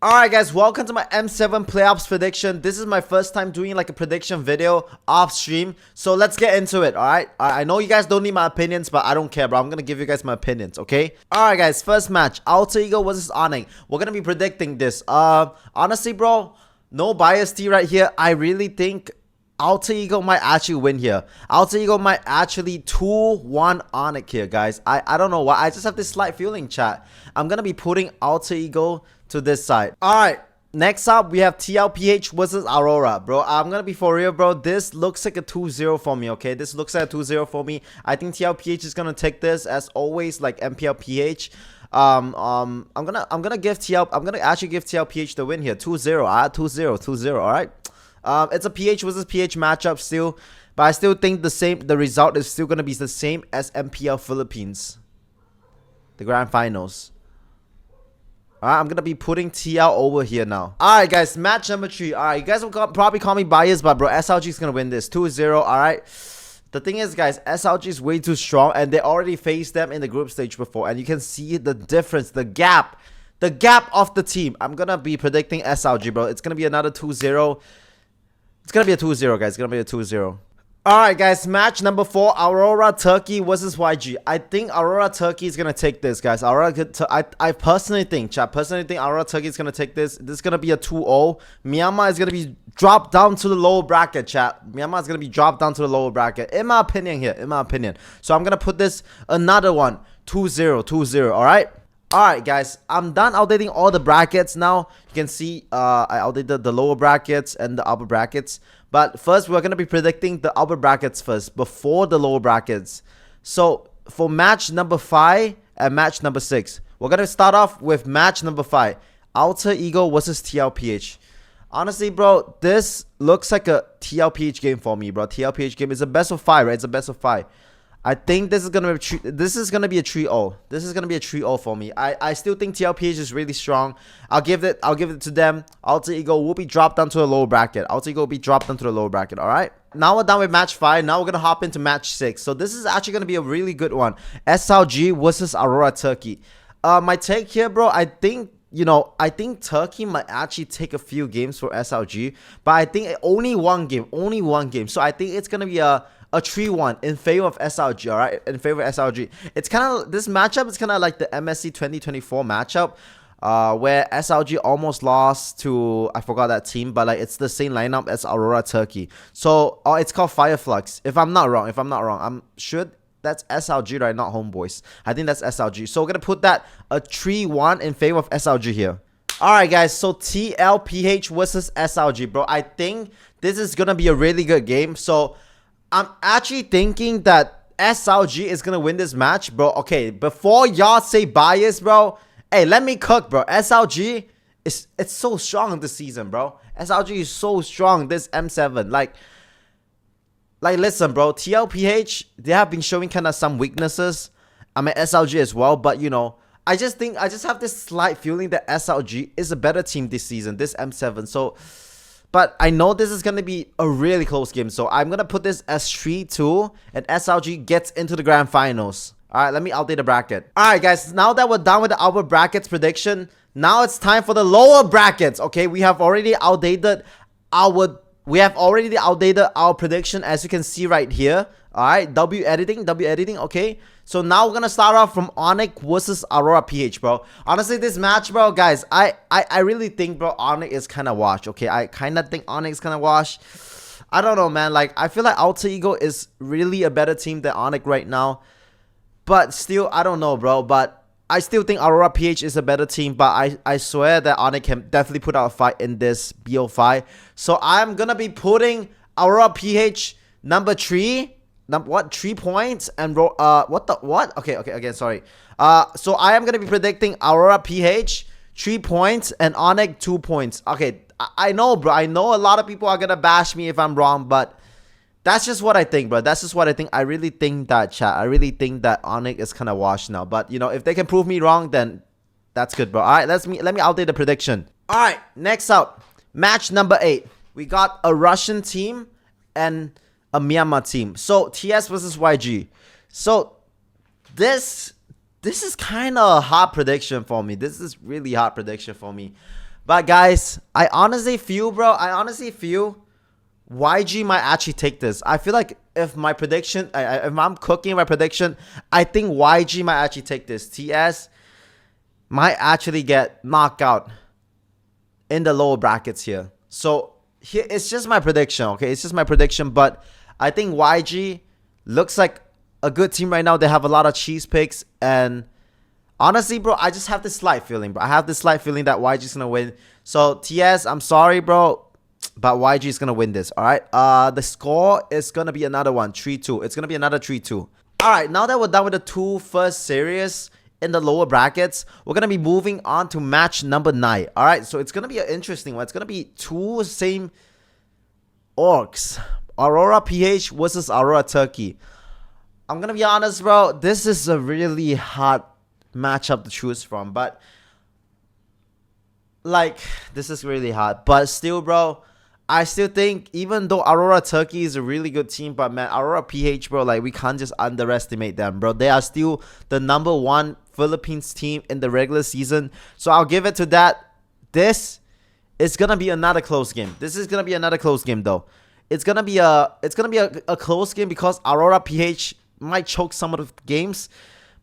Alright guys, welcome to my M7 playoffs prediction. This is my first time doing like a prediction video off stream. So let's get into it, alright? I know you guys don't need my opinions, but I don't care, bro. I'm gonna give you guys my opinions, okay? Alright guys, first match, Alter Ego versus Onyx. We're gonna be predicting this. Honestly, bro, no bias T right here. I really think Alter Ego might actually win here. Alter Ego might actually 2-1 Onyx here, guys. I don't know why. I just have this slight feeling, chat. I'm gonna be putting Alter Ego to this side. Alright, next up we have TLPH versus Aurora, bro. I'm gonna be for real, bro. This looks like a 2-0 for me, okay? This looks like a 2-0 for me. I think TLPH is gonna take this as always, like MPLPH. I'm gonna actually give TLPH the win here. 2-0, 2-0, alright? It's a PH versus PH matchup still, but I still think the result is still gonna be the same as MPL Philippines, the grand finals. Alright, I'm gonna be putting TL over here now. Alright guys, match number 3. Alright, you guys will probably call me biased, but bro, SLG is gonna win this 2-0. Alright, the thing is, guys, SLG is way too strong, and they already faced them in the group stage before, and you can see the difference, the gap of the team. I'm gonna be predicting SLG, bro. It's gonna be another 2-0. It's gonna be a 2-0, guys. It's gonna be a 2-0. Alright, guys. Match number 4. Aurora Turkey versus YG. I think Aurora Turkey is gonna take this, guys. I personally think, chat. Aurora Turkey is gonna take this. This is gonna be a 2-0. Myanmar is gonna be dropped down to the lower bracket, chat. Myanmar is gonna be dropped down to the lower bracket. In my opinion here. In my opinion. So I'm gonna put this another one. 2-0. 2-0. Alright? Alright guys, I'm done outdating all the brackets now. You can see I outdated the lower brackets and the upper brackets. But first, we're going to be predicting the upper brackets first, before the lower brackets. So, for match number 5 and match number 6, we're going to start off with match number 5. Alter Ego versus TLPH. Honestly, bro, this looks like a TLPH game for me, bro. TLPH game is a best of 5, right? It's a best of 5. I think this is gonna be this is gonna be a 3-0. This is gonna be a 3-0 for me. I still think TLPH is really strong. I'll give it to them. Alter Ego will be dropped down to the lower bracket. Alter Ego will be dropped down to the lower bracket. All right. Now we're done with match 5. Now we're gonna hop into match 6. So this is actually gonna be a really good one. SLG versus Aurora Turkey. My take here, bro. I think Turkey might actually take a few games for SLG, but I think only one game. So I think it's gonna be a 3-1 in favor of SLG, alright? In favor of SLG. It's kind of, this matchup is kind of like the MSC 2024 matchup, where SLG almost lost to, I forgot that team, but like it's the same lineup as Aurora Turkey. So, it's called Fireflux, if I'm not wrong. I'm sure that's SLG, right? Not Homeboys. I think that's SLG. So, we're going to put that a 3-1 in favor of SLG here. Alright, guys. So, TLPH versus SLG, bro. I think this is going to be a really good game. So, I'm actually thinking that SLG is gonna win this match, bro. Okay, before y'all say bias, bro, hey, let me cook, bro. SLG it's so strong this season, bro. SLG is so strong this M7. Like listen, bro. TLPH, they have been showing kind of some weaknesses. I mean SLG as well, but I just have this slight feeling that SLG is a better team this season, this M7. So, but I know this is going to be a really close game. So I'm going to put this as 3-2 and SLG gets into the grand finals. Alright, let me update the bracket. Alright guys, now that we're done with the upper brackets prediction, now it's time for the lower brackets. Okay, we have already outdated our prediction, as you can see right here. Alright, W editing, okay. So now we're gonna start off from Onyx versus Aurora PH, bro. Honestly, this match, bro, guys, I really think, bro, Onyx is kind of washed, okay. I kind of think Onyx is kind of washed. I don't know, man. Like, I feel like Alter Ego is really a better team than Onyx right now. But still, I don't know, bro. But I still think Aurora PH is a better team. But I swear that Onyx can definitely put out a fight in this BO5. So I'm gonna be putting Aurora PH number 3. 3 points and what? Okay, again, sorry. So I am gonna be predicting Aurora PH 3 points and Onyx 2 points. Okay, I know, bro. I know a lot of people are gonna bash me if I'm wrong, but that's just what I think, bro. That's just what I think. I really think that, chat. I really think that Onyx is kind of washed now. But if they can prove me wrong, then that's good, bro. All right, let me update the prediction. All right, next up, match number 8. We got a Russian team and a Myanmar team. So TS versus YG. So this is kind of a hard prediction for me. This is really hard prediction for me. But guys, I honestly feel, bro, YG might actually take this. I feel like if my prediction, if I'm cooking my prediction, I think YG might actually take this. TS might actually get knocked out in the lower brackets here. So here, it's just my prediction, okay? It's just my prediction, but I think YG looks like a good team right now. They have a lot of cheese picks, and honestly, bro, I just have this slight feeling, bro. I have this slight feeling that YG's gonna win. So TS, I'm sorry, bro, but YG is gonna win this. All right. The score is gonna be another one, 3-2. It's gonna be another 3-2. All right. Now that we're done with the two first series in the lower brackets, we're gonna be moving on to match number 9. All right. So it's gonna be an interesting one. It's gonna be two same orcs, Aurora PH versus Aurora Turkey. I'm gonna be honest, bro. This is a really hard matchup to choose from, but like, this is really hard. But still, bro, I still think, even though Aurora Turkey is a really good team, but man, Aurora PH, bro, like, we can't just underestimate them, bro. They are still the #1 Philippines team in the regular season. So I'll give it to that. This is gonna be another close game. This is gonna be another close game, though. It's gonna be a close game because Aurora PH might choke some of the games,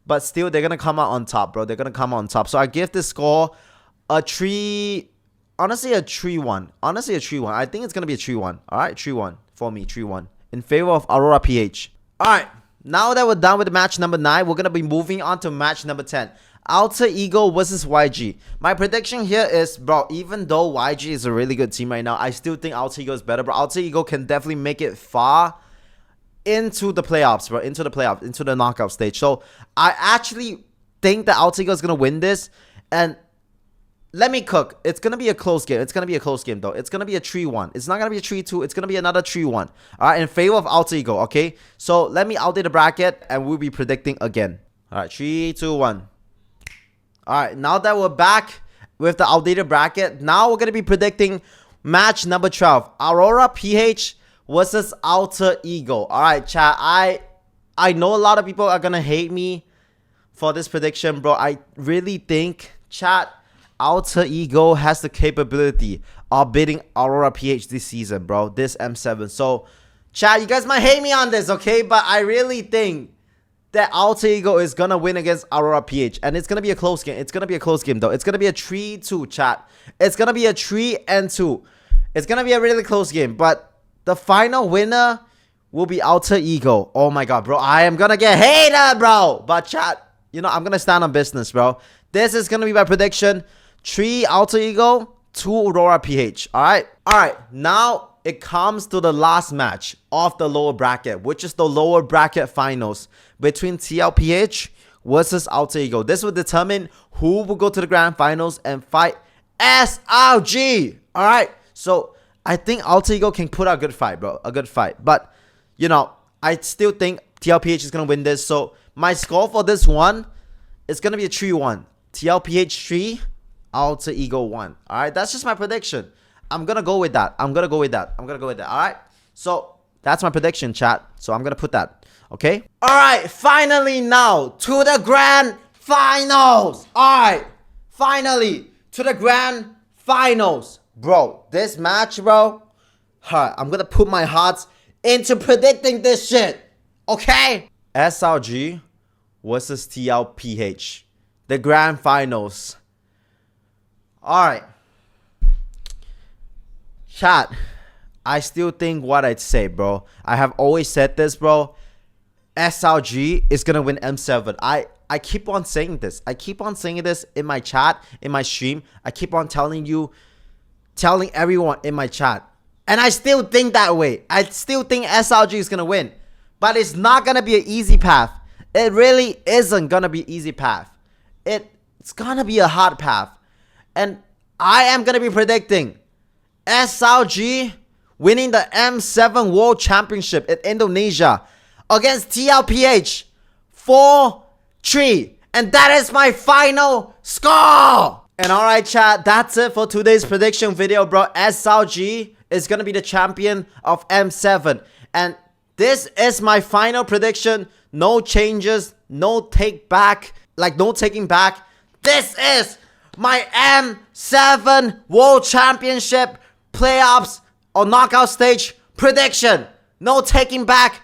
but still, they're gonna come out on top, bro. They're gonna come out on top. So I give this score a 3. Honestly, a 3-1. Honestly, a 3-1. I think it's gonna be a 3-1. All right, 3-1 for me. 3-1 in favor of Aurora PH. All right. Now that we're done with match number 9, we're gonna be moving on to match number 10. Alter Ego versus YG. My prediction here is, bro, even though YG is a really good team right now, I still think Alter Ego is better, bro. Alter Ego can definitely make it far into the playoffs, bro. Into the playoffs, into the knockout stage. So I actually think that Alter Ego is gonna win this. And let me cook. It's gonna be a close game. It's gonna be a close game, though. It's gonna be a 3-1. It's not gonna be a 3-2. It's gonna be another 3-1. All right, in favor of Alter Ego. Okay. So let me update the bracket, and we'll be predicting again. All right, 3, 2, 1. All right. Now that we're back with the outdated bracket, now we're gonna be predicting match number 12. Aurora PH versus Alter Ego. All right, chat. I know a lot of people are gonna hate me for this prediction, bro. I really think, chat, Alter Ego has the capability of beating Aurora PH this season, bro. This M7. So, chat, you guys might hate me on this, okay? But I really think that Alter Ego is gonna win against Aurora PH, and it's gonna be a close game. It's gonna be a close game, though. It's gonna be a 3-2, chat. It's gonna be a 3-2. It's gonna be a really close game, but the final winner will be Alter Ego. Oh my god, bro. I am gonna get hated, bro. But chat, you know, I'm gonna stand on business, bro. This is gonna be my prediction. 3 Alter Ego, 2 Aurora PH. Alright? Alright, now it comes to the last match of the lower bracket, which is the lower bracket finals between TLPH versus Alter Ego. This will determine who will go to the grand finals and fight SRG. Alright? So I think Alter Ego can put out a good fight, bro. A good fight. But, you know, I still think TLPH is going to win this. So my score for this one is going to be a 3-1. TLPH 3, Alter Ego 1. Alright, that's just my prediction. I'm going to go with that. Alright? So that's my prediction, chat. So I'm going to put that. Okay? Alright, finally now to the grand finals. Alright, finally to the grand finals. Bro, this match, bro, I'm gonna put my heart into predicting this shit. Okay? SRG versus TLPH. The grand finals. Alright. Chat, I still think what I'd say, bro. I have always said this, bro. SRG is gonna win M7. I keep on saying this. I keep on saying this in my chat, in my stream. I keep on telling everyone in my chat. And I still think that way. I still think SRG is going to win. But it's not going to be an easy path. It really isn't going to be an easy path. It's going to be a hard path. And I am going to be predicting SRG winning the M7 World Championship in Indonesia against TLPH 4-3. And that is my final score. And alright, chat, that's it for today's prediction video, bro. SRG is gonna be the champion of M7. And this is my final prediction. No changes, no take back. No taking back. This is my M7 World Championship playoffs or knockout stage prediction. No taking back.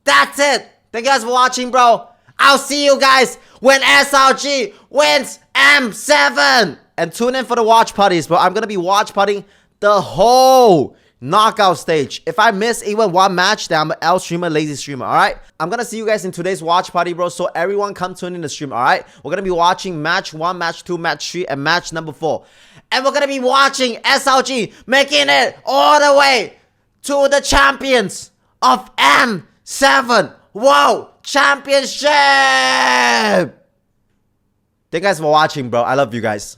That's it. Thank you guys for watching, bro. I'll see you guys when SRG wins M7. And tune in for the watch parties, bro. I'm going to be watch partying the whole knockout stage. If I miss even one match, then I'm an L streamer, lazy streamer, alright? I'm gonna see you guys in today's watch party, bro. So everyone come tune in the stream, alright? We're gonna be watching match 1, match 2, match 3, and match number 4. And we're gonna be watching SLG making it all the way to the champions of M7 World Championship. Thank you guys for watching, bro. I love you guys.